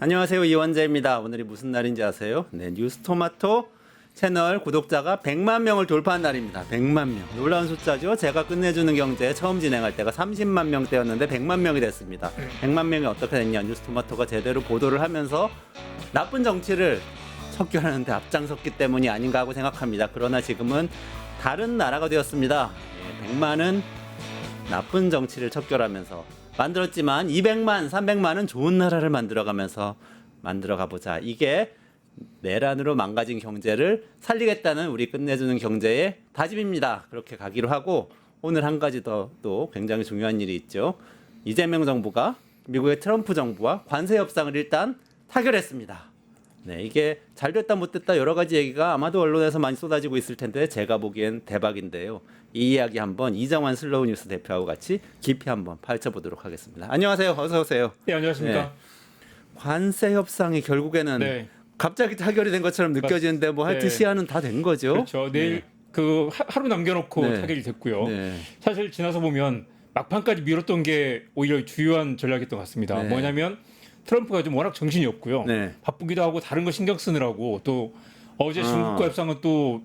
안녕하세요. 이원재입니다. 오늘이 무슨 날인지 아세요? 네, 뉴스토마토 채널 구독자가 100만 명을 돌파한 날입니다. 100만 명. 놀라운 숫자죠. 제가 끝내주는 경제 처음 진행할 때가 30만 명대였는데 100만 명이 됐습니다. 100만 명이 어떻게 됐냐. 뉴스토마토가 제대로 보도를 하면서 나쁜 정치를 척결하는 데 앞장섰기 때문이 아닌가 하고 생각합니다. 그러나 지금은 다른 나라가 되었습니다. 100만은 나쁜 정치를 척결하면서 만들었지만 200만, 300만은 좋은 나라를 만들어가면서 만들어가보자. 이게 내란으로 망가진 경제를 살리겠다는 우리 끝내주는 경제의 다짐입니다. 그렇게 가기로 하고 오늘 한 가지 더 또 굉장히 중요한 일이 있죠. 이재명 정부가 미국의 트럼프 정부와 관세 협상을 일단 타결했습니다. 네, 이게 잘 됐다 못 됐다 여러 가지 얘기가 아마도 언론에서 많이 쏟아지고 있을 텐데 제가 보기엔 대박인데요. 이 이야기 한번 이정환 슬로우 뉴스 대표하고 같이 깊이 한번 파헤쳐보도록 하겠습니다. 안녕하세요. 어서 오세요. 네, 안녕하십니까. 네. 관세 협상이 결국에는 네. 갑자기 타결이 된 것처럼 느껴지는데 뭐 하여튼 네. 시한은 다 된 거죠. 그렇죠. 내일 그 하루 남겨놓고 네. 타결이 됐고요. 네. 사실 지나서 보면 막판까지 미뤘던 게 오히려 주요한 전략이었던 것 같습니다. 네. 뭐냐면 트럼프가 좀 워낙 정신이 없고요. 네. 바쁘기도 하고 다른 거 신경 쓰느라고 또 어제 중국과 협상은 또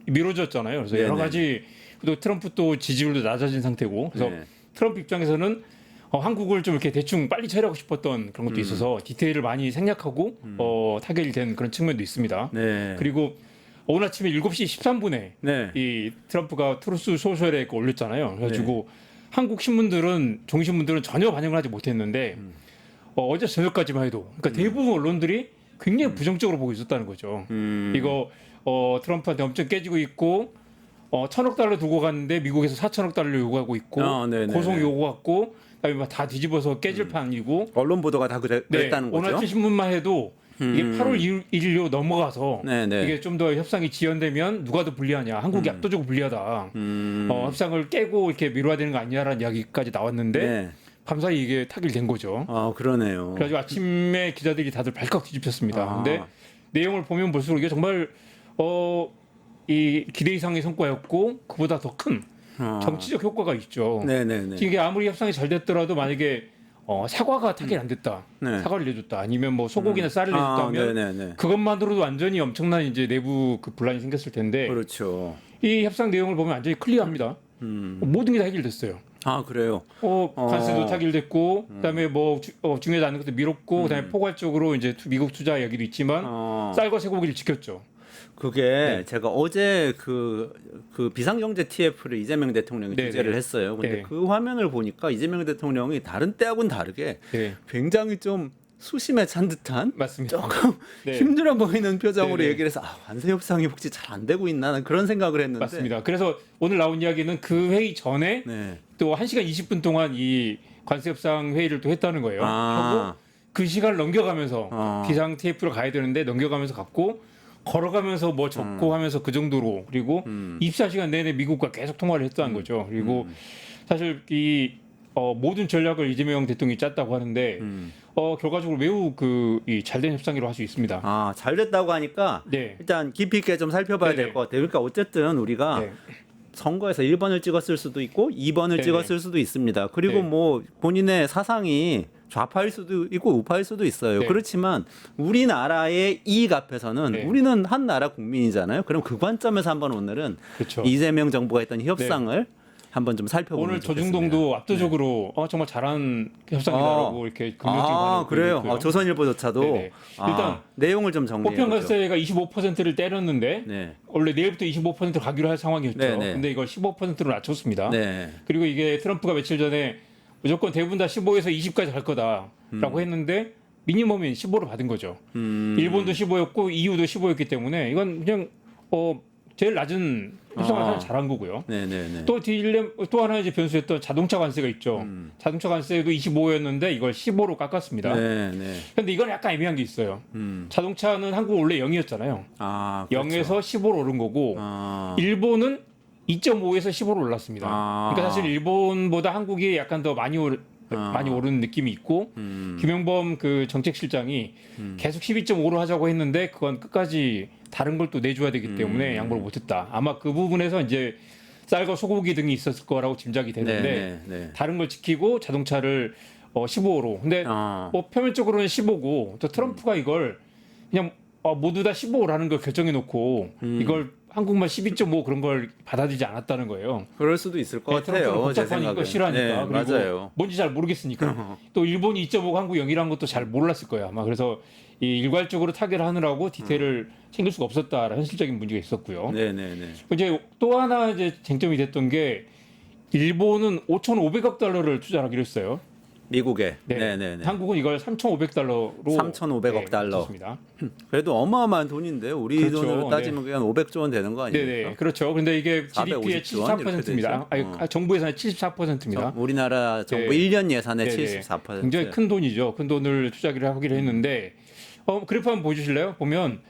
미뤄졌잖아요. 그래서 네네. 여러 가지 또 트럼프 또 지지율도 낮아진 상태고 그래서 네. 트럼프 입장에서는 한국을 좀 이렇게 대충 빨리 처리하고 싶었던 그런 것도 있어서 디테일을 많이 생략하고 타결이 된 그런 측면도 있습니다. 네. 그리고 오늘 아침에 7시 13분에 네. 이 트럼프가 트루스 소셜에 올렸잖아요. 그래가지고 한국 신문들은 종신문들은 전혀 반영을 하지 못했는데 어제 저녁까지만 해도 그러니까 대부분 언론들이 굉장히 부정적으로 보고 있었다는 거죠. 이거 트럼프한테 엄청 깨지고 있고 1,000억 달러 두고 갔는데 미국에서 4,000억 달러 요구하고 있고 고송 요구하고 그다음에 다 뒤집어서 깨질 판이고 언론 보도가 다 그랬다는 거죠. 오늘 아침 신문만 해도 이게 8월 1일로 넘어가서 네네. 이게 좀 더 협상이 지연되면 누가 더 불리하냐. 한국이 압도적으로 불리하다. 협상을 깨고 이렇게 미뤄야 되는 거 아니냐라는 이야기까지 나왔는데 네. 밤사이 이게 타결된 거죠. 아, 그러네요. 그래가지고 아침에 기자들이 다들 발칵 뒤집혔습니다. 아. 근데 내용을 보면 볼수록 이게 정말 이 기대 이상의 성과였고 그보다 더 큰 정치적 효과가 있죠. 네네네. 이게 아무리 협상이 잘 됐더라도 만약에 사과가 타결 안 됐다, 네. 사과를 내줬다, 아니면 뭐 소고기나 쌀을 내줬다면 네네네. 그것만으로도 완전히 엄청난 이제 내부 그 분란이 생겼을 텐데 그렇죠. 이 협상 내용을 보면 완전히 클리어합니다. 모든 게 다 해결됐어요. 아, 그래요. 관세도 타결됐고, 그다음에 뭐 중요하지 않은 것도 미뤘고, 그다음에 포괄적으로 이제 미국 투자 이야기도 있지만 쌀과 쇠고기를 지켰죠. 그게 제가 어제 그 비상경제 TF를 이재명 대통령이 네네. 주재를 했어요. 근데 네. 그 화면을 보니까 이재명 대통령이 다른 때하고는 다르게 네, 굉장히 좀 수심에 찬 듯한 맞습니다. 조금 네. 힘들어 보이는 표정으로 네네. 얘기를 해서 관세 협상이 혹시 잘 안 되고 있나 는 그런 생각을 했는데 맞습니다. 그래서 오늘 나온 이야기는 그 회의 전에 네. 또 1시간 20분 동안 이 관세 협상 회의를 또 했다는 거예요. 아. 하고 그 시간을 넘겨가면서 비상 TF로 가야 되는데 넘겨가면서 갔고 걸어가면서 뭐 적고 하면서 그 정도로 그리고 24시간 내내 미국과 계속 통화를 했다는 거죠. 그리고 사실 이 모든 전략을 이재명 대통령이 짰다고 하는데 결과적으로 매우 이 잘된 협상이라고 할 수 있습니다. 아, 잘 됐다고 하니까 네. 일단 깊이 있게 좀 살펴봐야 네네. 될 것 같아요. 그러니까 어쨌든 우리가 네. 선거에서 1번을 찍었을 수도 있고 2번을 네네. 찍었을 수도 있습니다. 그리고 네. 뭐 본인의 사상이 좌파일 수도 있고 우파일 수도 있어요. 네. 그렇지만 우리나라의 이익 앞에서는 네. 우리는 한 나라 국민이잖아요. 그럼 그 관점에서 한번 오늘은 그렇죠. 이재명 정부가 했던 협상을 한번 좀 살펴보면 오늘 좋겠습니다. 조중동도 압도적으로 정말 잘한 협상이다라고 이렇게 긍정적인 반응을 그래요. 보이고요. 조선일보조차도 네네. 일단 내용을 좀 정리해 보편 보죠. 관세가 25%를 때렸는데 네. 원래 내일부터 25% 가기로 할 상황이었죠. 네네. 근데 이걸 15%로 낮췄습니다. 네. 그리고 이게 트럼프가 며칠 전에 무조건 대부분 다 15에서 20까지 갈 거다라고 했는데 미니멈이 15로 받은 거죠. 일본도 15였고 EU도 15였기 때문에 이건 그냥 제일 낮은 협상을 사실 잘한 거고요. 네네네. 또 하나 이제 변수였던 자동차 관세가 있죠. 자동차 관세도 25였는데 이걸 15로 깎았습니다. 네네. 근데 이건 약간 애매한 게 있어요. 자동차는 한국 원래 0이었잖아요. 아, 그렇죠. 0에서 15로 오른 거고 일본은 2.5에서 15로 올랐습니다. 그러니까 사실 일본보다 한국이 약간 더 많이 오른 느낌이 있고 김영범 그 정책실장이 계속 12.5로 하자고 했는데 그건 끝까지 다른 걸 또 내줘야 되기 때문에 양보를 못했다. 아마 그 부분에서 이제 쌀과 소고기 등이 있었을 거라고 짐작이 되는데 네. 다른 걸 지키고 자동차를 15로. 근데 뭐 표면적으로는 15고 또 트럼프가 이걸 그냥 모두 다 15라는 걸 결정해 놓고 이걸 한국만 12.5 그런 걸 받아들이지 않았다는 거예요. 그럴 수도 있을 것 트럼프는 같아요. 제 복잡하니까 생각에. 싫어하니까. 네, 그리고 맞아요. 뭔지 잘 모르겠으니까. 또 일본이 2.5고 한국 0이라는 것도 잘 몰랐을 거야. 아마 그래서 이 일괄적으로 타결을 하느라고 디테일을 챙길 수가 없었다라는 현실적인 문제가 있었고요. 네네네. 이제 또 하나 이제 쟁점이 됐던 게 일본은 5,500억 달러를 투자하기로 했어요. 미국에. 네. 네네네. 한국은 이걸 3,500달러로 3,500억 달러. 습니다 그래도 어마어마한 돈인데 우리 그렇죠. 돈으로 따지면 그냥 500조 원 되는 거 아닙니까? 네네 그렇죠. 근데 이게 GDP의 450조 원 이렇게 74%입니다. 되죠. 정부 예산의 74%입니다. 우리나라 정부 네. 1년 예산의 네네. 74%. 굉장히 큰 돈이죠. 큰 돈을 투자하기로 하기로 했는데 그래프 한번 보여주실래요? 보면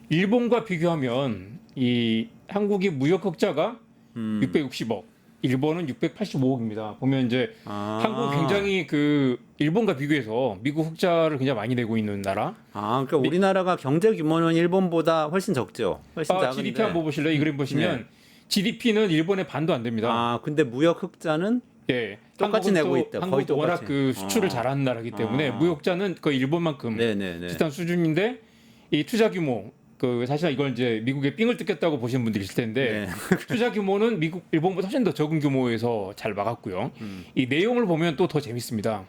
일본과 비교하면 이 한국이 무역 흑자가 660억, 일본은 685억입니다. 보면 이제 한국은 굉장히 그 일본과 비교해서 미국 흑자를 굉장히 많이 내고 있는 나라. 그러니까 우리나라가 경제 규모는 일본보다 훨씬 적죠. 훨씬 작은데. GDP 한번 보실래요? 이 그림 보시면 GDP는 일본의 반도 안 됩니다. 근데 무역 흑자는 예, 똑같이 한국은 내고 또- 있다. 거의 한국도 워낙 똑같이. 그 수출을 잘하는 나라이기 때문에 무역자는 거의 일본만큼 네네네. 비슷한 수준인데 이 투자 규모 사실 이걸 이제 미국에 삥을 뜯겼다고 보시는 분들이 있을 텐데 투자 규모는 미국 일본보다 훨씬 더 적은 규모에서 잘 막았고요. 이 내용을 보면 또 더 재밌습니다.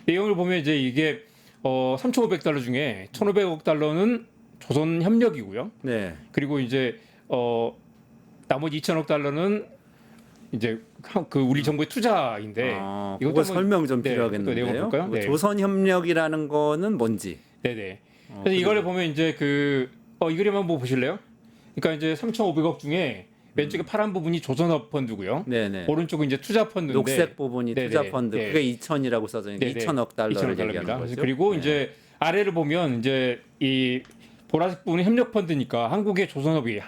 내용을 보면 이제 이게 3,500달러 중에 1,500억 달러는 조선협력이고요. 네. 그리고 이제 나머지 2,000억 달러는 이제 그 우리 정부의 투자인데 그거 한번- 설명 좀 네, 또 필요하겠는데요. 내용 볼까요? 네. 조선협력이라는 거는 뭔지. 네네. 그래서 이걸 보면 이제 이 그림 한번 보실래요? 그러니까 이제 3,500억 중에 왼쪽에 파란 부분이 조선업 펀드고요. 네네. 오른쪽은 이제 투자 펀드인데 녹색 부분이 네네. 투자 펀드. 네. 그게 2천이라고 써져 있는데 네네. 2천억 달러를 2,000억 얘기하는 달러입니다. 거죠. 그리고 네. 이제 아래를 보면 이제 이 보라색 부분이 협력 펀드니까 한국의 조선업이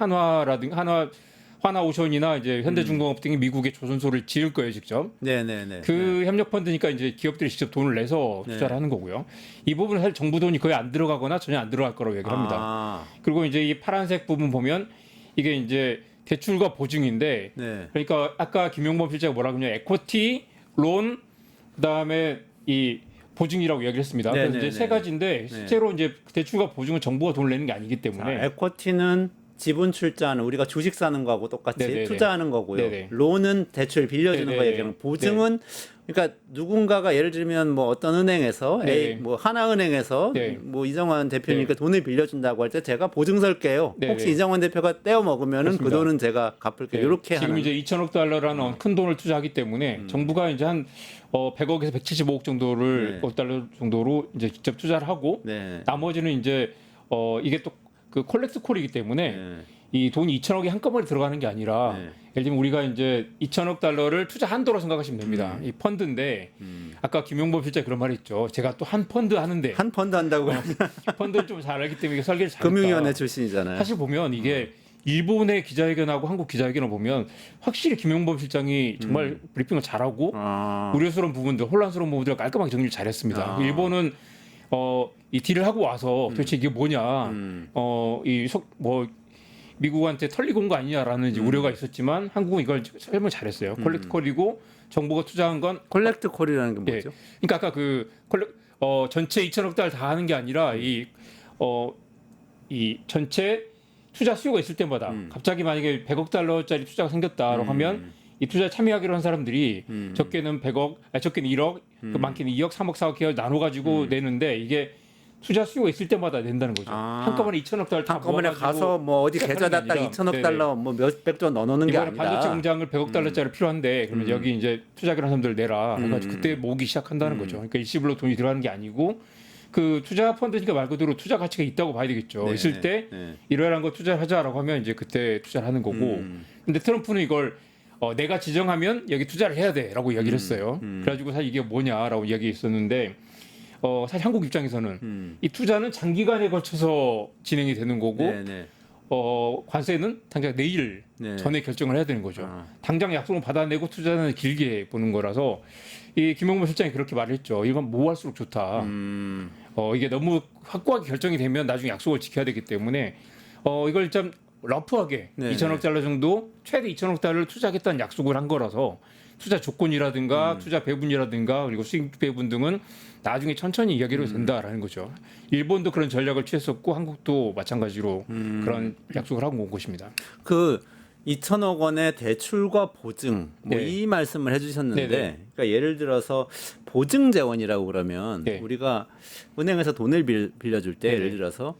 하나오션이나 이제 현대중공업 등이 미국의 조선소를 지을 거예요, 직접. 네네네. 그 협력 펀드니까 이제 기업들이 직접 돈을 내서 투자를 하는 거고요. 이 부분은 사실 정부 돈이 거의 안 들어가거나 전혀 안 들어갈 거라고 얘기를 합니다. 그리고 이제 이 파란색 부분 보면 이게 이제 대출과 보증인데 네. 그러니까 아까 김용범 실장이 뭐라고 하냐면 에쿼티, 론, 그다음에 이 보증이라고 이야기를 했습니다. 그래서 네네네. 이제 세 가지인데 실제로 이제 대출과 보증은 정부가 돈을 내는 게 아니기 때문에 에쿼티는 지분 출자하는 우리가 주식 사는 거하고 똑같이 네네네. 투자하는 거고요. 네네. 론은 대출 빌려주는 네네. 거 얘기하면 보증은 그러니까 누군가가 예를 들면 뭐 어떤 은행에서 네네. 뭐 하나은행에서 네. 뭐 이정환 대표님께 돈을 빌려준다고 할 때 제가 보증 설게요. 네네. 혹시 이정환 대표가 떼어 먹으면은 그 그렇습니다. 돈은 제가 갚을게요. 네. 이렇게 지금 하는. 이제 2천억 달러라는 큰 돈을 투자하기 때문에 정부가 이제 한 100억에서 175억 정도를 네. 달러 정도로 이제 직접 투자를 하고 네. 나머지는 이제 이게 또 그 콜렉트 콜이기 때문에 네. 이 돈이 2천억이 한꺼번에 들어가는 게 아니라 네. 예를 들면 우리가 이제 2천억 달러를 투자 한도로 생각하시면 됩니다. 이 펀드인데 아까 김용범 실장 그런 말이 있죠. 제가 또 한 펀드 하는데 한 펀드 한다고 펀드를 좀 잘 알기 때문에 설계를 잘했다. 금융위원회 출신이잖아요. 사실 보면 이게 일본의 기자회견하고 한국 기자회견을 보면 확실히 김용범 실장이 정말 브리핑을 잘하고 우려스러운 부분들, 혼란스러운 부분들을 깔끔하게 정리를 잘했습니다. 일본은 이 딜을 하고 와서 도대체 이게 뭐냐, 미국한테 털리고 온 거 아니냐라는 이제 우려가 있었지만 한국은 이걸 설명 잘했어요. 콜렉트 콜이고 정부가 투자한 건 콜렉트 콜이라는 게 예. 뭐죠? 그러니까 아까 전체 2천억 달러 다 하는 게 아니라 이 전체 투자 수요가 있을 때마다 갑자기 만약에 100억 달러짜리 투자가 생겼다라고 하면 이 투자에 참여하기로 한 사람들이 적게는 100억, 적게는 1억, 그 많게는 2억, 3억, 4억 해서 나눠 가지고 내는데 이게 투자 수요가 있을 때마다 낸다는 거죠. 한꺼번에 2천억 달러 다 한꺼번에 모아가지고 가서 뭐 어디 시작하는 계좌에다 게 딱 아니라 2천억 네네. 달러 뭐 몇백 조 넣어놓는 게 이번에 아니라 반도체 공장을 100억 달러짜리 필요한데 그러면 여기 이제 투자기로 한 사람들 내라. 그래가지고 그때 모으기 시작한다는 거죠. 그러니까 일시불로 돈이 들어가는 게 아니고 그 투자 펀드니까 말 그대로 투자 가치가 있다고 봐야 되겠죠. 네, 있을 때 네. 이러한 거 투자하자라고 하면 이제 그때 투자를 하는 거고. 근데 트럼프는 이걸 내가 지정하면 여기 투자를 해야 돼라고 이야기를 했어요. 그래가지고 사실 이게 뭐냐라고 이야기했었는데 사실 한국 입장에서는 이 투자는 장기간에 걸쳐서 진행이 되는 거고 네네. 관세는 당장 내일 네. 전에 결정을 해야 되는 거죠. 당장 약속을 받아내고 투자는 길게 보는 거라서 이 김용범 실장이 그렇게 말했죠. 이건 모할수록 좋다. 이게 너무 확고하게 결정이 되면 나중에 약속을 지켜야 되기 때문에 이걸 좀 러프하게 네. 2천억 달러 정도 최대 2천억 달러를 투자하겠다는 약속을 한 거라서 투자 조건이라든가 투자 배분이라든가 그리고 수익 배분 등은 나중에 천천히 이야기를 된다라는 거죠. 일본도 그런 전략을 취했었고 한국도 마찬가지로 그런 약속을 하고 온 것입니다. 그 2천억 원의 대출과 보증 뭐 네. 이 말씀을 해주셨는데, 네네. 그러니까 예를 들어서 보증 재원이라고 그러면 네. 우리가 은행에서 돈을 빌려줄 때 네네. 예를 들어서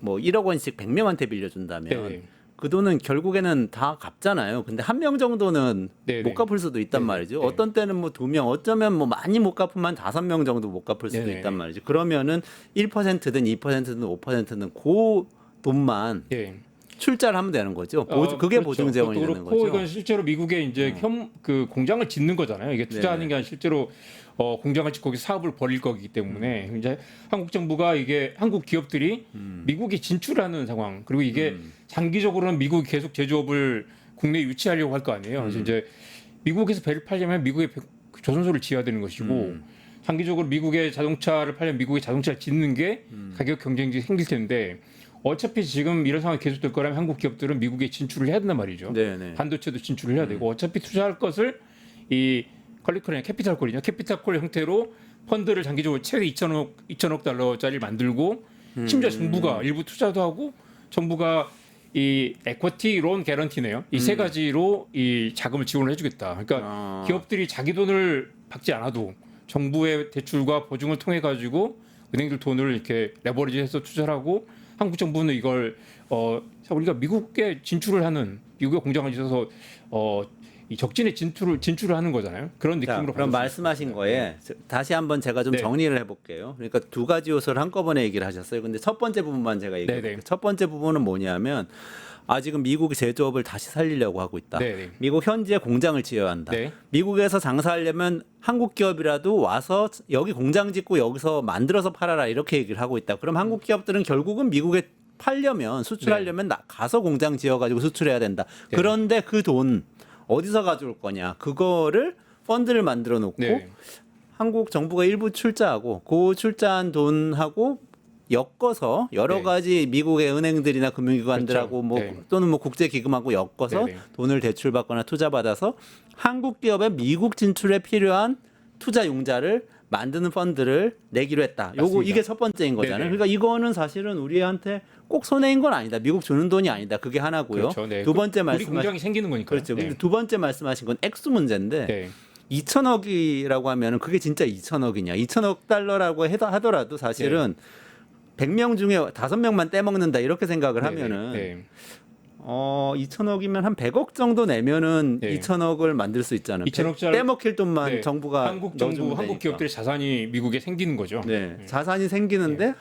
뭐 1억 원씩 100명한테 빌려준다면 네네. 그 돈은 결국에는 다 갚잖아요. 근데 한 명 정도는 네네. 못 갚을 수도 있단 네네. 말이죠. 네. 어떤 때는 뭐 2명, 어쩌면 뭐 많이 못 갚으면 5명 정도 못 갚을 수도 네네. 있단 말이죠. 그러면은 1%든 2%든 5%는 그 돈만 예. 출자를 하면 되는 거죠. 그게 그렇죠. 보증 재원이 그것도 되는 그렇고 거죠. 이건 실제로 미국에 이제 그 공장을 짓는 거잖아요. 이게 투자하는 네네. 게 아니라 실제로 공장을 짓고 거기 사업을 벌일 거기 때문에 이제 한국 정부가 이게 한국 기업들이 미국에 진출하는 상황 그리고 이게 장기적으로는 미국이 계속 제조업을 국내에 유치하려고 할 거 아니에요. 그래서 이제 미국에서 배를 팔려면 미국에 조선소를 지어야 되는 것이고 장기적으로 미국의 자동차를 팔려면 미국의 자동차를 짓는 게 가격 경쟁이 생길 텐데 어차피 지금 이런 상황이 계속될 거라면 한국 기업들은 미국에 진출을 해야 된단 말이죠. 네네. 반도체도 진출을 해야 되고 어차피 투자할 것을 이 컬리컬이나 캐피탈콜이냐 캐피탈콜 형태로 펀드를 장기적으로 최대 2천억 달러짜리 만들고 심지어 정부가 일부 투자도 하고 정부가 이 에쿼티 론 개런티네요. 이 세 가지로 이 자금을 지원을 해주겠다. 그러니까 기업들이 자기 돈을 받지 않아도 정부의 대출과 보증을 통해 가지고 은행들 돈을 이렇게 레버리지해서 투자를 하고 한국 정부는 이걸 우리가 미국에 진출을 하는 미국에 공장을 지어서 이 적진에 진출을 하는 거잖아요. 그런 자, 느낌으로 그럼 받을 수 말씀하신 있습니다. 거에 다시 한번 제가 좀 네. 정리를 해볼게요. 그러니까 두 가지 요소를 한꺼번에 얘기를 하셨어요. 근데 첫 번째 부분만 제가 얘기해볼게요. 네네. 첫 번째 부분은 뭐냐면 지금 미국이 제조업을 다시 살리려고 하고 있다. 네네. 미국 현지에 공장을 지어야 한다. 네. 미국에서 장사하려면 한국 기업이라도 와서 여기 공장 짓고 여기서 만들어서 팔아라 이렇게 얘기를 하고 있다. 그럼 한국 기업들은 결국은 미국에 팔려면 수출하려면 가서 공장 지어가지고 수출해야 된다. 네. 그런데 그 돈 어디서 가져올 거냐? 그거를 펀드를 만들어 놓고 네. 한국 정부가 일부 출자하고 그 출자한 돈하고 엮어서 여러 네. 가지 미국의 은행들이나 금융기관들하고 그렇죠. 뭐 네. 또는 뭐 국제기금하고 엮어서 네, 네. 돈을 대출받거나 투자받아서 한국 기업의 미국 진출에 필요한 투자 융자를 만드는 펀드를 내기로 했다. 맞습니다. 이게 첫 번째인 거잖아요. 네네. 그러니까 이거는 사실은 우리한테 꼭 손해인 건 아니다. 미국 주는 돈이 아니다. 그게 하나고요. 그렇죠. 네. 두 번째 우리 말씀하신 공장이 생기는 거니까. 그렇죠. 네. 근데 두 번째 말씀하신 건 액수 문제인데 네. 2천억이라고 하면은 그게 진짜 2천억이냐? 2천억 달러라고 하더라도 사실은 100명 중에 5명만 떼먹는다 이렇게 생각을 네. 하면은 네. 2천억이면 한 100억 정도 내면은 네. 2천억을 만들 수 있잖아요. 2천억짜리 떼먹힐 돈만 네. 정부가 한국 정부, 넣어주면 한국 되니까. 기업들의 자산이 미국에 생기는 거죠. 네. 자산이 생기는데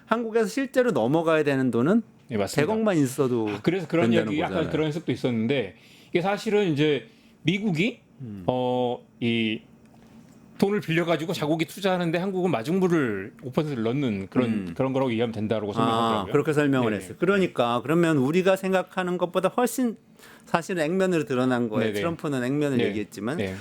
한국에서 실제로 넘어가야 되는 돈은 네, 맞습니다. 100억만 있어도 그래서 그런 된다는 얘기 약간 거잖아요. 그런 해석도 있었는데 이게 사실은 이제 미국이 이 돈을 빌려가지고 자국이 투자하는데 한국은 마중물을 5%를 넣는 그런 거라고 이해하면 된다고 설명하더라고요. 그렇게 설명을 네네. 했어요. 그러니까 그러면 우리가 생각하는 것보다 훨씬 사실은 액면으로 드러난 거예요. 네네. 트럼프는 액면을 네. 얘기했지만 네.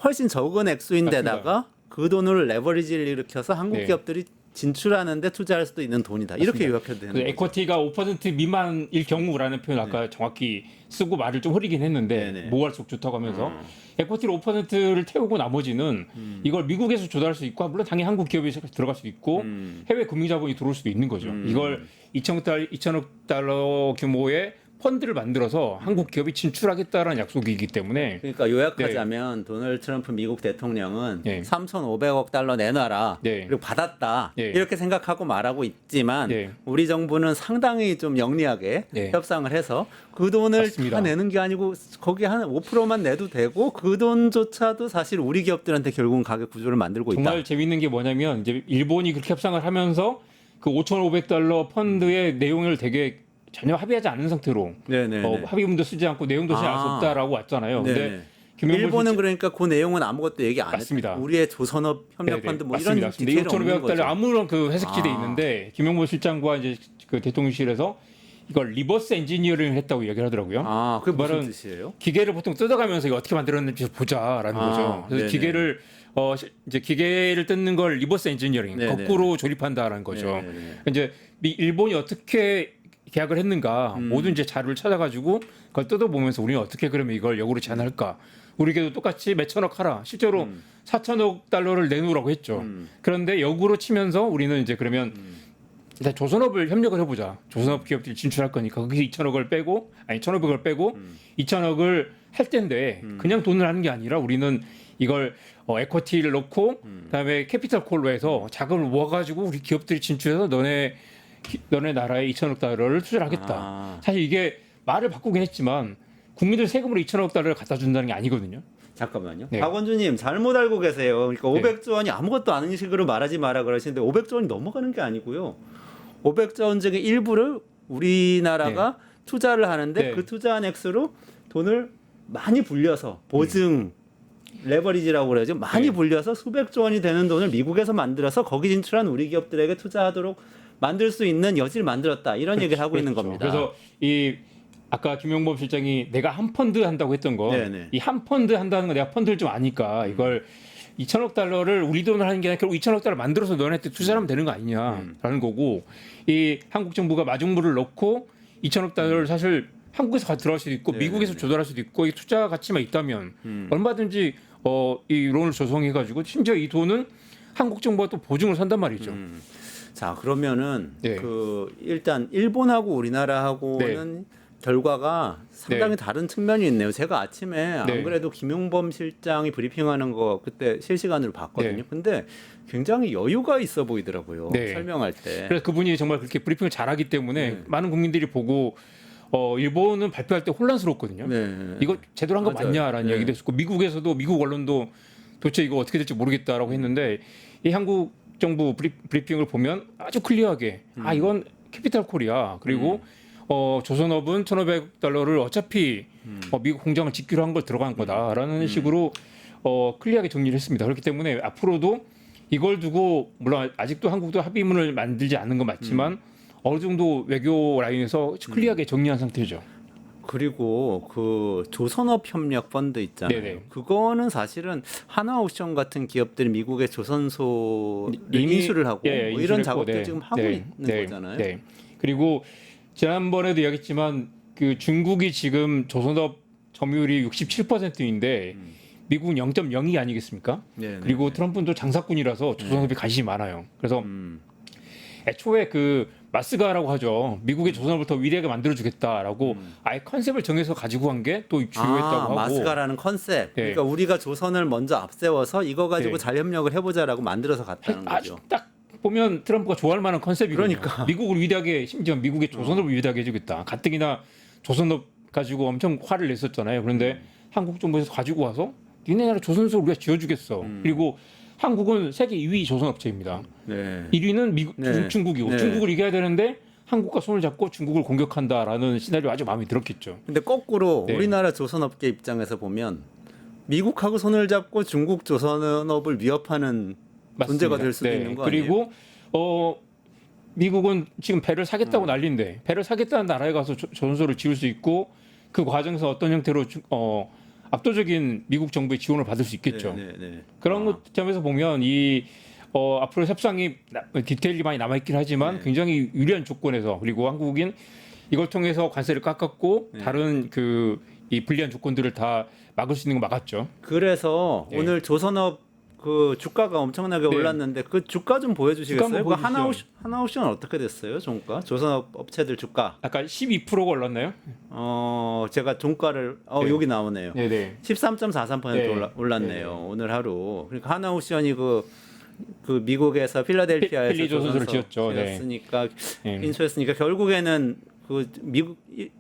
훨씬 적은 액수인데다가 그 돈을 레버리지를 일으켜서 한국 네. 기업들이 진출하는데 투자할 수도 있는 돈이다. 이렇게 요약해도 되는 그 거죠. 에쿼티가 5% 미만일 경우라는 표현 아까 정확히 쓰고 말을 좀 흐리긴 했는데 네네. 모할수록 좋다고 하면서 에쿼티를 5%를 태우고 나머지는 이걸 미국에서 조달할 수 있고 물론 당연히 한국 기업이 들어갈 수 있고 해외 금융자본이 들어올 수도 있는 거죠. 이걸 2천억 달러 규모의 펀드를 만들어서 한국 기업이 진출하겠다라는 약속이기 때문에 그러니까 요약하자면 도널드 트럼프 미국 대통령은 네. 3,500억 달러 내놔라. 네. 그리고 받았다. 네. 이렇게 생각하고 말하고 있지만 네. 우리 정부는 상당히 좀 영리하게 네. 협상을 해서 그 돈을 맞습니다. 다 내는 게 아니고 거기 한 5%만 내도 되고 그 돈조차도 사실 우리 기업들한테 결국은 가격 구조를 만들고 있다. 정말 재밌는 게 뭐냐면 이제 일본이 그렇게 협상을 하면서 그 5,500달러 펀드의 내용을 되게 전혀 합의하지 않은 상태로 네네. 합의문도 쓰지 않고 내용도 알 수 없다라고 왔잖아요. 네네. 근데 김영철 일본은 그러니까 그 내용은 아무것도 얘기 안 맞습니다. 했다. 우리의 조선업 협력 펀드 뭐 이런 맞습니다. 근데 디테일이 없는 5,500달러 거죠. 아무런 그 회색지대 아. 있는데 김영모 실장과 이제 그 대통령실에서 이걸 리버스 엔지니어링을 했다고 이야기를 하더라고요. 그게 그 무슨 말은 뜻이에요? 기계를 보통 뜯어가면서 이거 어떻게 만들었는지 보자라는 거죠. 그래서 네네. 기계를 이제 기계를 뜯는 걸 리버스 엔지니어링 네네. 거꾸로 조립한다라는 거죠. 네네네. 이제 일본이 어떻게 계약을 했는가 모든 이제 자료를 찾아가지고 그걸 뜯어보면서 우리는 어떻게 그러면 이걸 역으로 제한할까 우리에게도 똑같이 몇천억 하라. 실제로 4천억 달러를 내놓으라고 했죠. 그런데 역으로 치면서 우리는 이제 그러면 일단 조선업을 협력을 해보자. 조선업 기업들이 진출할 거니까 거기서 2천억을 빼고 아니 1,500을 빼고 2천억을 할 텐데 그냥 돈을 하는 게 아니라 우리는 이걸 에쿼티를 넣고 그다음에 캐피탈 콜로 해서 자금을 모아가지고 우리 기업들이 진출해서 너네 나라에 2천억 달러를 투자를 하겠다. 사실 이게 말을 바꾸긴 했지만 국민들 세금으로 2천억 달러를 갖다 준다는 게 아니거든요. 잠깐만요. 네. 박원주님 잘못 알고 계세요. 그러니까 500조 원이 아무것도 아닌 식으로 말하지 마라 그러시는데 500조 원이 넘어가는 게 아니고요. 500조 원 중에 일부를 우리나라가 투자를 하는데 네. 그 투자한 액수로 돈을 많이 불려서 보증 레버리지라고 그러죠. 많이 네. 불려서 수백조 원이 되는 돈을 미국에서 만들어서 거기 진출한 우리 기업들에게 투자하도록 만들 수 있는 여지를 만들었다. 이런 얘기를 하고 있는 겁니다. 그래서 이 아까 김용범 실장이 내가 한 펀드 한다고 했던 거, 네네. 이 한 펀드 한다는 거 내가 펀드를 좀 아니까 이걸 2천억 달러를 우리 돈을 하는 게 아니라 결국 2천억 달러 만들어서 너네한테 투자하면 되는 거 아니냐라는 거고, 이 한국 정부가 마중물을 넣고 2천억 달러를 사실 한국에서 들어갈 수도 있고 네네네. 미국에서 조달할 수도 있고 이 투자 가치만 있다면 얼마든지 이 론을 조성해가지고 심지어 이 돈은 한국 정부가 또 보증을 산단 말이죠. 자 그러면은 네. 그 일단 일본하고 우리나라하고는 결과가 상당히 다른 측면이 있네요. 제가 아침에 안 그래도 김용범 실장이 브리핑하는 거 그때 실시간으로 봤거든요. 근데 굉장히 여유가 있어 보이더라고요. 설명할 때. 그래서 그분이 정말 그렇게 브리핑을 잘하기 때문에 많은 국민들이 보고 일본은 발표할 때 혼란스럽거든요. 이거 제대로 한 거 맞냐라는 이야기도 했었고 미국에서도 미국 언론도 도대체 이거 어떻게 될지 모르겠다라고 했는데 이 한국 정부 브리핑을 보면 아주 클리어하게 이건 캐피탈 콜이야. 그리고 조선업은 1,500달러를 어차피 미국 공장을 짓기로 한 걸 들어간 거다라는 식으로 클리어하게 정리를 했습니다. 그렇기 때문에 앞으로도 이걸 두고 물론 아직도 한국도 합의문을 만들지 않는 건 맞지만 어느 정도 외교 라인에서 클리어하게 정리한 상태죠. 그리고 그 조선업 협력 펀드 있잖아요. 네네. 그거는 사실은 하나옵션 같은 기업들이 미국의 조선소 이미 인수를 하고 뭐 이런 인수를 작업들 했고, 지금 하고 있는 거잖아요. 네. 그리고 지난번에도 이야기했지만 그 중국이 지금 조선업 점유율이 67%인데 미국은 0.02 아니겠습니까? 그리고 트럼프는 또 장사꾼이라서 조선업이 관심이 많아요. 그래서 애초에 그 마스가라고 하죠. 미국의 조선업을 더 위대하게 만들어주겠다라고 아예 컨셉을 정해서 가지고 간 게 또 주요했다고 하고. 마스가라는 컨셉. 그러니까 우리가 조선을 먼저 앞세워서 이거 가지고 잘 협력을 해보자라고 만들어서 갔다는 거죠. 딱 보면 트럼프가 좋아할 만한 컨셉이거든요. 그러니까. 미국을 위대하게 심지어 미국의 조선업을 위대하게 해주겠다. 가뜩이나 조선업 가지고 엄청 화를 냈었잖아요. 그런데 한국 정부에서 가지고 와서 니네 나라 조선소 우리가 지어주겠어. 그리고 한국은 세계 2위 조선업체입니다. 1위는 중국이고 중국을 이겨야 되는데 한국과 손을 잡고 중국을 공격한다라는 시나리오 아주 마음에 들었겠죠. 근데 거꾸로 우리나라 조선업계 입장에서 보면 미국하고 손을 잡고 중국 조선업을 위협하는 존재가 될 수도 있는 거 아니에요? 그리고 미국은 지금 배를 사겠다고 난리인데 배를 사겠다는 나라에 가서 조선소를 지을 수 있고 그 과정에서 어떤 형태로 압도적인 미국 정부의 지원을 받을 수 있겠죠. 그런 점에서 보면 이 앞으로 협상이 디테일이 많이 남아있긴 하지만 굉장히 유리한 조건에서 그리고 한국인 이걸 통해서 관세를 깎았고 다른 이 불리한 조건들을 다 막을 수 있는 거 막았죠. 그래서 오늘 조선업 그 주가가 엄청나게 올랐는데 그 주가 좀 보여주시겠어요? 그 하나옵션 어떻게 됐어요? 종가? 조선업 업체들 주가? 아까 12%가 올랐나요? 제가 종가를 여기 나오네요. 13.43% 올랐네요. 오늘 하루. 그러니까 하나옵션이 그 미국에서 필라델피아에서 필리 조선소를 지었죠. 지었으니까 인수했으니까 결국에는 그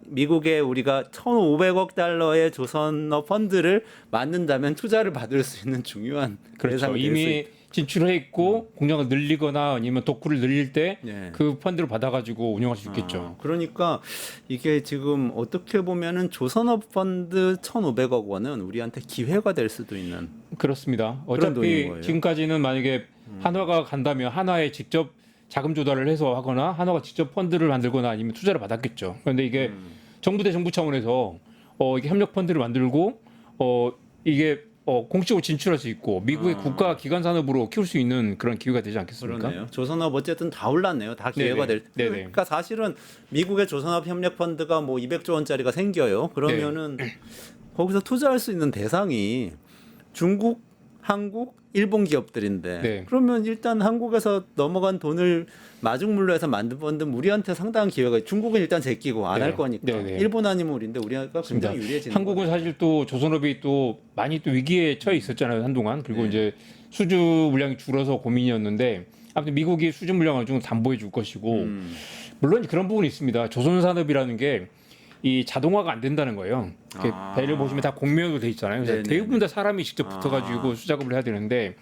미국에 우리가 1,500억 달러의 조선업 펀드를 만든다면 투자를 받을 수 있는 중요한 대상이 이미 진출해 있고 공장을 늘리거나 아니면 독구를 늘릴 때 그 펀드를 받아가지고 운영할 수 있겠죠. 그러니까 이게 지금 어떻게 보면은 조선업 펀드 1,500억 원은 우리한테 기회가 될 수도 있는. 그렇습니다. 어차피 지금까지는 만약에 한화가 간다면 한화에 직접 자금 조달을 해서 하거나 한화가 직접 펀드를 만들거나 아니면 투자를 받았겠죠. 그런데 이게 정부 대 정부 차원에서 이게 협력 펀드를 만들고 이게 공식적으로 진출할 수 있고 미국의 국가 기관 산업으로 키울 수 있는 그런 기회가 되지 않겠습니까? 그러네요. 조선업 어쨌든 다 올랐네요. 다 기회가 될. 그러니까 사실은 미국의 조선업 협력 펀드가 뭐 200조 원짜리가 생겨요. 그러면은 거기서 투자할 수 있는 대상이 중국, 한국, 일본 기업들인데 네. 그러면 일단 한국에서 넘어간 돈을 마중물로 해서 만든 우리한테 상당한 기회가 중국은 일단 제끼고 안 할 네. 거니까 네, 네. 일본 아니면 우리인데 우리가 굉장히 유리해지는 한국은 거예요. 사실 또 조선업이 또 많이 또 위기에 처해 있었잖아요 한동안. 그리고 네. 이제 수주 물량이 줄어서 고민이었는데 아무튼 미국이 수주 물량을 좀 담보해 줄 것이고 물론 그런 부분이 있습니다. 조선산업이라는 게 이 자동화가 안 된다는 거예요. 이렇게 아. 배를 보시면 다 공명으로 돼 있잖아요. 그래서 네네네. 대부분 다 사람이 직접 붙어가지고 수작업을 해야 되는데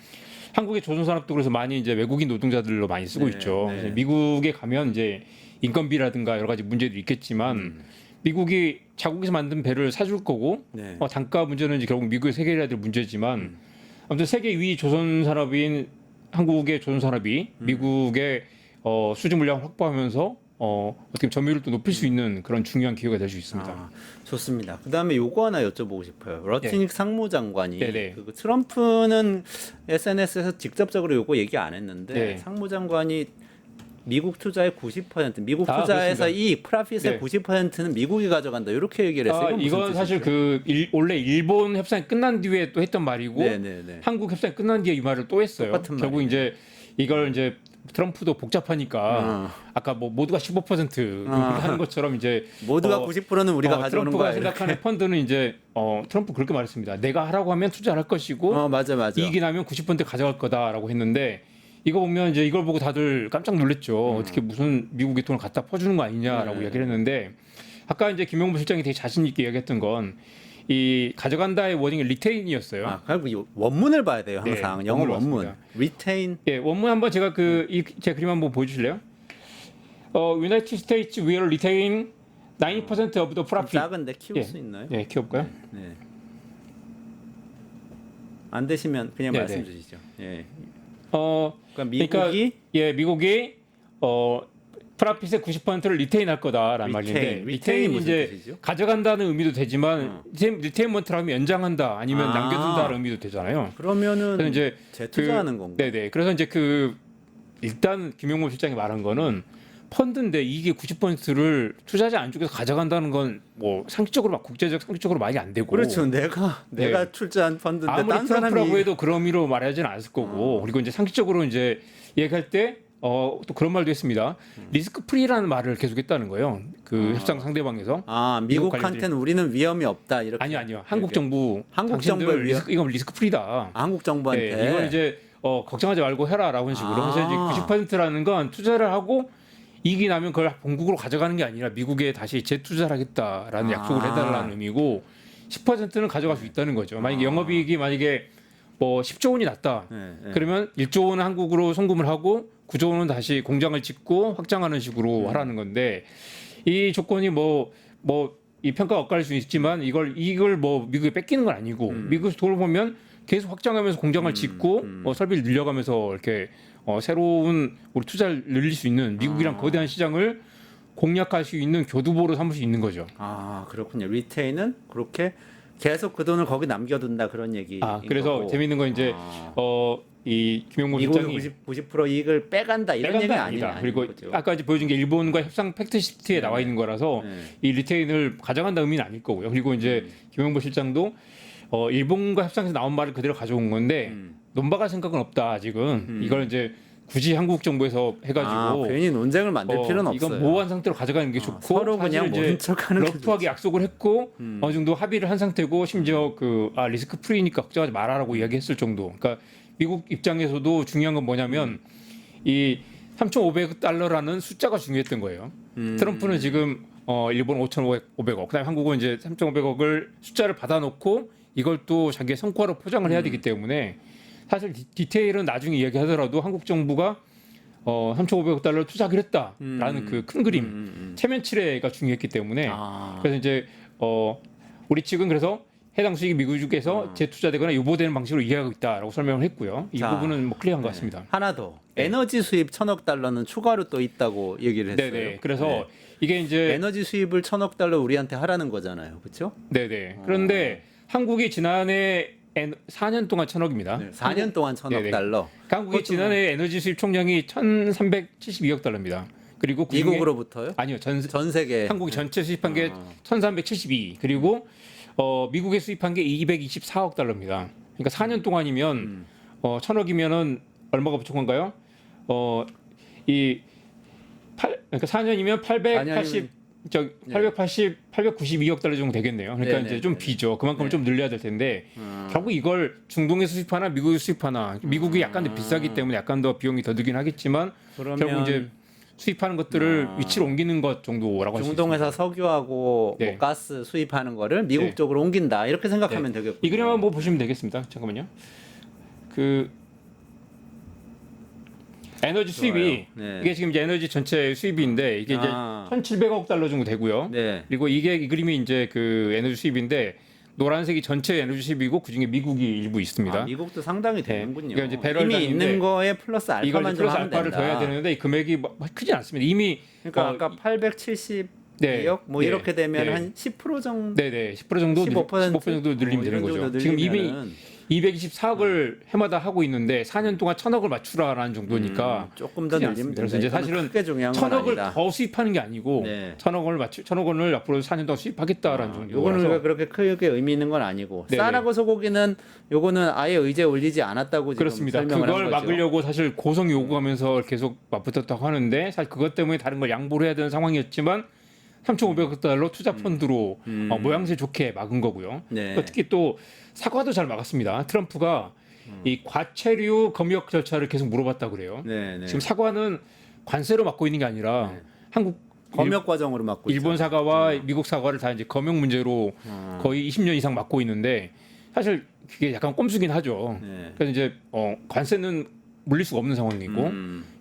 한국의 조선산업도 그래서 많이 이제 외국인 노동자들로 많이 쓰고 네, 있죠. 네. 그래서 미국에 가면 이제 인건비라든가 여러 가지 문제들이 있겠지만 미국이 자국에서 만든 배를 사줄 거고 네. 단가 문제는 이제 결국 미국에서 해결해야 될 문제지만 아무튼 세계 위 조선산업인 한국의 조선산업이 미국의 수주 물량을 확보하면서 어떻게 보면 점유율도 높일 수 있는 그런 중요한 기회가 될 수 있습니다. 아, 좋습니다. 그다음에 요거 하나 여쭤보고 싶어요. 러티닉 상무장관이 네네. 그 트럼프는 SNS에서 직접적으로 요거 얘기 안 했는데 네. 상무장관이 미국 투자의 90%, 미국 아, 투자에서 그렇습니다. 이 프라핏의 네. 90%는 미국이 가져간다. 이렇게 얘기를 했어요. 이건 무슨 이건 사실 뜻이죠? 원래 일본 협상이 끝난 뒤에 또 했던 말이고 네네네. 한국 협상이 끝난 뒤에 이 말을 또 했어요. 똑같은 결국 말이네. 이제 이걸 이제 트럼프도 복잡하니까 아까 뭐 모두가 15% 이렇게 하는 것처럼 이제 모두가 어, 90%는 우리가 가져오는 트럼프가 거야. 생각하는 펀드는 이제 트럼프 그렇게 말했습니다. 내가 하라고 하면 투자를 할 것이고 맞아. 이익이 나면 90% 가져갈 거다라고 했는데 이거 보면 이제 이걸 보고 다들 깜짝 놀랐죠. 어떻게 무슨 미국의 돈을 갖다 퍼주는 거 아니냐라고 네. 이야기를 했는데 아까 이제 김용범 실장이 되게 자신 있게 이야기했던 건 이 가져간다의 워딩이 리테인이었어요. 그리고 이 원문을 봐야 돼요. 항상 네, 영어 원문을 원문. 봤습니다. retain. 예, 원문 한번 제가 제 그림 한번 보여주실래요? United States will retain 90% of the 좀 profit. 작은데 키울 예. 수 있나요? 예, 키워볼까요? 네. 안 되시면 그냥 네, 말씀 네. 주시죠. 예. 그러니까 미국이 프라핏의 90%를 리테인할 거다라는 말인데 리테인이 무슨 이제 뜻이죠? 가져간다는 의미도 되지만 리테인먼트를 하면 연장한다 아니면 남겨둔다는 의미도 되잖아요. 그러면은 그래서 이제 재투자하는 건가? 네네. 그래서 이제 일단 김용범 실장이 말한 거는 펀드인데 이게 90%를 투자자 안쪽에서 가져간다는 건 뭐 상식적으로 막 국제적 상식적으로 말이 안 되고 그렇죠. 내가 출자한 펀드인데 아무리 딴 트럼프라고 사람이 해도 그런 의미로 말하지는 않았을 거고 그리고 이제 상식적으로 이제 얘기할 때 또 그런 말도 했습니다. 리스크 프리라는 말을 계속했다는 거예요. 그 협상 상대방에서 미국한테는 우리는 위험이 없다 이렇게. 아니요. 한국 정부 한국 정부의 이건 리스크 프리다. 한국 정부한테 네, 이건 이제 걱정하지 말고 해라라고 하는 식으로 그래서 이제 90%라는 건 투자를 하고 이익이 나면 그걸 본국으로 가져가는 게 아니라 미국에 다시 재투자를 하겠다라는 약속을 해달라는 의미고 10%는 가져갈 수 있다는 거죠. 만약에 영업이익이 뭐 10조 원이 났다. 네. 그러면 1조 원은 한국으로 송금을 하고 9조 원은 다시 공장을 짓고 확장하는 식으로 하라는 건데 이 조건이 이 평가가 엇갈릴 수 있지만 이걸 뭐 미국에 뺏기는 건 아니고 미국에서 돈을 보면 계속 확장하면서 공장을 짓고 설비를 늘려가면서 이렇게 새로운 우리 투자를 늘릴 수 있는 미국이랑 거대한 시장을 공략할 수 있는 교두보로 삼을 수 있는 거죠. 그렇군요. 리테인은 그렇게 계속 그 돈을 거기 남겨둔다 그런 얘기. 그래서 재밌는 건 이제 이 김용범 미국이 실장이 90% 이익을 빼간다 이런 얘기가 아니다. 그리고 아까 이제 보여준 게 일본과 협상 팩트 시트에 나와 있는 거라서 이 리테인을 가져간다 의미는 아닐 거고요. 그리고 이제 김용범 실장도 일본과 협상에서 나온 말을 그대로 가져온 건데 논박할 생각은 없다 아직은. 이걸 이제 굳이 한국 정부에서 해가지고 괜히 논쟁을 만들 필요는 없어요. 이건 모호한 상태로 가져가는 게 좋고 서로 그냥 모른 척하는 게 러프하게 약속을 했고 어느 정도 합의를 한 상태고 심지어 리스크 프리니까 걱정하지 말아라고 이야기했을 정도. 그러니까 미국 입장에서도 중요한 건 뭐냐면 이 3,500달러라는 숫자가 중요했던 거예요. 트럼프는 지금 일본 5,500억, 그다음에 한국은 이제 3,500억을 숫자를 받아놓고 이걸 또 자기의 성과로 포장을 해야 되기 때문에 사실 디테일은 나중에 이야기하더라도 한국 정부가 3,500억 달러를 투자하기로 했다라는 그 큰 그림 체면치레가 중요했기 때문에 그래서 이제 우리 측은 그래서 해당 수익이 미국 쪽에서 재투자되거나 유보되는 방식으로 이해하고 있다라고 설명을 했고요. 이 부분은 뭐 클리어한 것 같습니다. 하나 더 에너지 수입 1,000억 달러는 추가로 또 있다고 얘기를 했어요. 네네. 그래서 이게 이제 에너지 수입을 1,000억 달러 우리한테 하라는 거잖아요, 그렇죠? 네네. 그런데 한국이 지난해 4년 동안 1,000억입니다. 4년 동안 1,000억 네네. 달러. 한국이 지난해 에너지 수입 총량이 1,372억 달러입니다. 그리고 미국으로부터요? 아니요, 전 세계 한국이 전체 수입한 게 1,372. 그리고 미국에 수입한 게 224억 달러입니다. 그러니까 4년 동안이면 1,000억이면은 얼마가 부족한가요? 그러니까 4년이면 892억 달러 정도 되겠네요. 그러니까 네네, 이제 좀 네네. 비죠. 그만큼 네. 좀 늘려야 될 텐데 결국 이걸 중동에서 수입하나 미국에서 수입하나 미국이 약간 더 비싸기 때문에 약간 더 비용이 더 들긴 하겠지만 그러면 결국 이제 수입하는 것들을 위치로 옮기는 것 정도라고 할 수 있습니다. 중동에서 석유하고 네. 뭐 가스 수입하는 거를 미국 네. 쪽으로 옮긴다 이렇게 생각하면 네. 되겠군요. 이 그림 한번 보시면 되겠습니다. 잠깐만요. 그 에너지 수입이 네. 이게 지금 이제 에너지 전체 수입인데 이게 이제 1,700억 달러 정도 되고요. 네. 그리고 이게 이 그림이 이제 그 에너지 수입인데 노란색이 전체 에너지 수입이고 그중에 미국이 일부 있습니다. 미국도 상당히 되는군요. 그러니까 이제 배럴 이미 단위인데 있는 거에 플러스 이걸 알파만 이제 좀 플러스 하면 알파를 된다. 더해야 되는데 이 금액이 크지 않습니다. 이미 그러니까 아까 872억 네. 뭐 네. 이렇게 되면 네. 한 10% 정도 네네 10% 정도 15% 15% 정도 늘리면 되는 이런 거죠. 정도 지금 이미 늘리면은 224억을 해마다 하고 있는데 4년 동안 1,000억을 맞추라라는 정도니까 조금 더 크지 늘리면 않습니다. 된다. 그래서 이제 이거는 사실은 크게 중요한 건 1,000억을 아니다. 더 수입하는 게 아니고 네. 1,000억을 앞으로 4년 동안 수입하겠다라는 요거는 정도라서 우리가 그렇게 크게 의미 있는 건 아니고 네네. 쌀하고 소고기는 요거는 아예 의제 올리지 않았다고 지금 그렇습니다. 설명을 그걸 한 거죠. 막으려고 사실 고성 요구하면서 계속 맞붙었다고 하는데 사실 그것 때문에 다른 걸 양보를 해야 되는 상황이었지만 3,500억 달러 투자 펀드로 모양새 좋게 막은 거고요. 네. 특히 또 사과도 잘 막았습니다. 트럼프가 이 과체류 검역 절차를 계속 물어봤다 그래요. 네, 네. 지금 사과는 관세로 막고 있는 게 아니라 한국 검역 과정으로 맡고 일본 있죠. 사과와 미국 사과를 다 이제 검역 문제로 거의 20년 이상 맡고 있는데 사실 그게 약간 꼼수긴 하죠. 네. 그래서 이제 관세는 물릴 수가 없는 상황이고,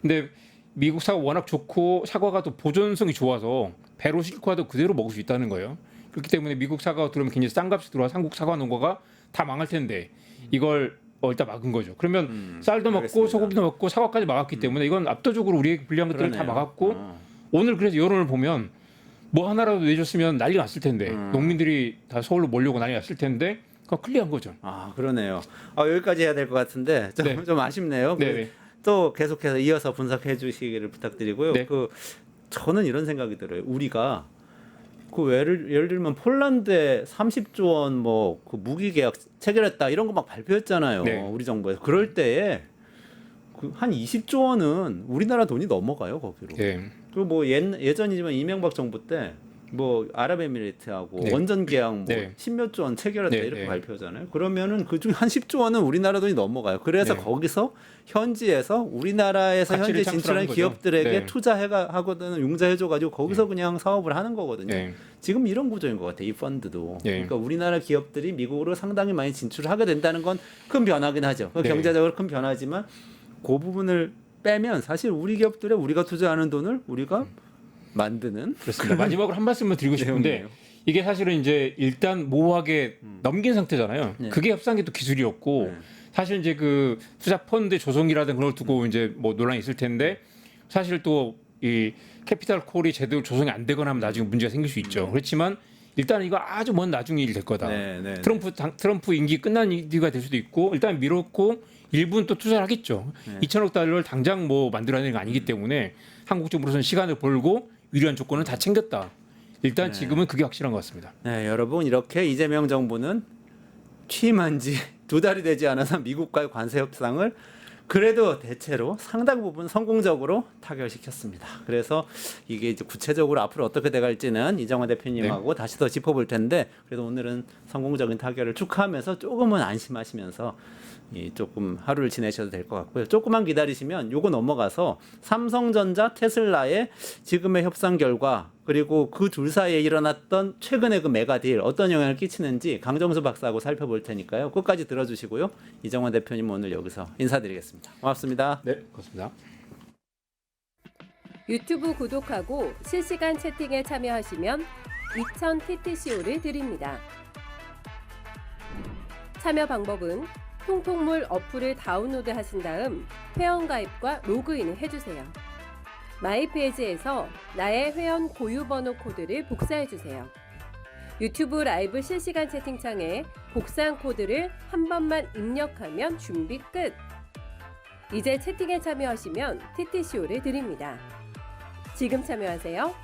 근데 미국 사과 워낙 좋고 사과가 또 보존성이 좋아서 배로 싣고 와도 그대로 먹을 수 있다는 거예요. 그렇기 때문에 미국 사과가 들어오면 굉장히 싼 값이 들어와 한국 사과 농가가 다 망할 텐데 이걸 일단 막은 거죠. 그러면 쌀도 먹고 알겠습니다. 소금도 먹고 사과까지 막았기 때문에 이건 압도적으로 우리에게 불리한 것들을 다 그러네요. 막았고 오늘 그래서 여론을 보면 뭐 하나라도 내줬으면 난리 났을 텐데 농민들이 다 서울로 몰려고 난리 났을 텐데 그거 클리어한 거죠. 그러네요. 여기까지 해야 될 것 같은데 좀, 네. 좀 아쉽네요. 네네. 또 계속해서 이어서 분석해 주시기를 부탁드리고요. 네. 저는 이런 생각이 들어요. 우리가 예를 들면 폴란드에 30조 원 뭐 그 무기 계약 체결했다 이런 거 막 발표했잖아요. 네. 우리 정부에서. 그럴 때에 한 20조 원은 우리나라 돈이 넘어가요 거기로. 네. 그리고 뭐 예전이지만 이명박 정부 때 뭐 아랍에미리트하고 네. 원전 계약 뭐 네. 10몇 조 원 체결했다 네, 이렇게 네. 발표잖아요. 그러면은 그중 한 10조 원은 우리나라 돈이 넘어가요. 그래서 네. 거기서 현지에서 우리나라에서 가치를 현재 창출하는 진출한 거죠. 기업들에게 네. 투자하거든 융자해줘가지고 거기서 그냥 사업을 하는 거거든요. 네. 지금 이런 구조인 것 같아요. 이 펀드도. 네. 그러니까 우리나라 기업들이 미국으로 상당히 많이 진출을 하게 된다는 건 큰 변화긴 하죠. 네. 경제적으로 큰 변화지만 그 부분을 빼면 사실 우리 기업들에 우리가 투자하는 돈을 우리가 만드는 그렇습니다. 마지막으로 한 말씀을 드리고 싶은데 내용이에요. 이게 사실은 이제 일단 모호하게 넘긴 상태잖아요. 네. 그게 협상이 또 기술이었고 네. 사실 이제 그 투자 펀드 조성이라든 그런 걸 두고 이제 뭐 논란이 있을 텐데 사실 또 이 캐피탈 콜이 제대로 조성이 안 되거나 하면 나중에 문제가 생길 수 있죠. 그렇지만 일단 이거 아주 먼 나중 일이 될 거다. 네, 네, 트럼프 임기 끝난 일이 될 수도 있고 일단 미뤘고 일부는 또 투자를 하겠죠. 2천억 달러를 당장 뭐 만들어내는 게 아니기 때문에 한국 정부로서는 시간을 벌고 유리한 조건은 다 챙겼다. 일단 지금은 그게 확실한 것 같습니다. 네, 여러분 이렇게 이재명 정부는 취임한 지 2달이 되지 않아서 미국과의 관세 협상을 그래도 대체로 상당 부분 성공적으로 타결시켰습니다. 그래서 이게 이제 구체적으로 앞으로 어떻게 돼갈지는 이정화 대표님하고 다시 더 짚어볼 텐데 그래도 오늘은 성공적인 타결을 축하하면서 조금은 안심하시면서 조금 하루를 지내셔도 될 것 같고요. 조금만 기다리시면 요거 넘어가서 삼성전자, 테슬라의 지금의 협상 결과 그리고 그 둘 사이에 일어났던 최근의 그 메가딜 어떤 영향을 끼치는지 강정수 박사하고 살펴볼 테니까요. 끝까지 들어주시고요. 이정환 대표님 오늘 여기서 인사드리겠습니다. 고맙습니다. 네, 그렇습니다. 유튜브 구독하고 실시간 채팅에 참여하시면 2000 TTCO를 드립니다. 참여 방법은 통통물 어플을 다운로드 하신 다음 회원가입과 로그인을 해주세요. 마이페이지에서 나의 회원 고유번호 코드를 복사해주세요. 유튜브 라이브 실시간 채팅창에 복사한 코드를 한 번만 입력하면 준비 끝! 이제 채팅에 참여하시면 TTCO를 드립니다. 지금 참여하세요.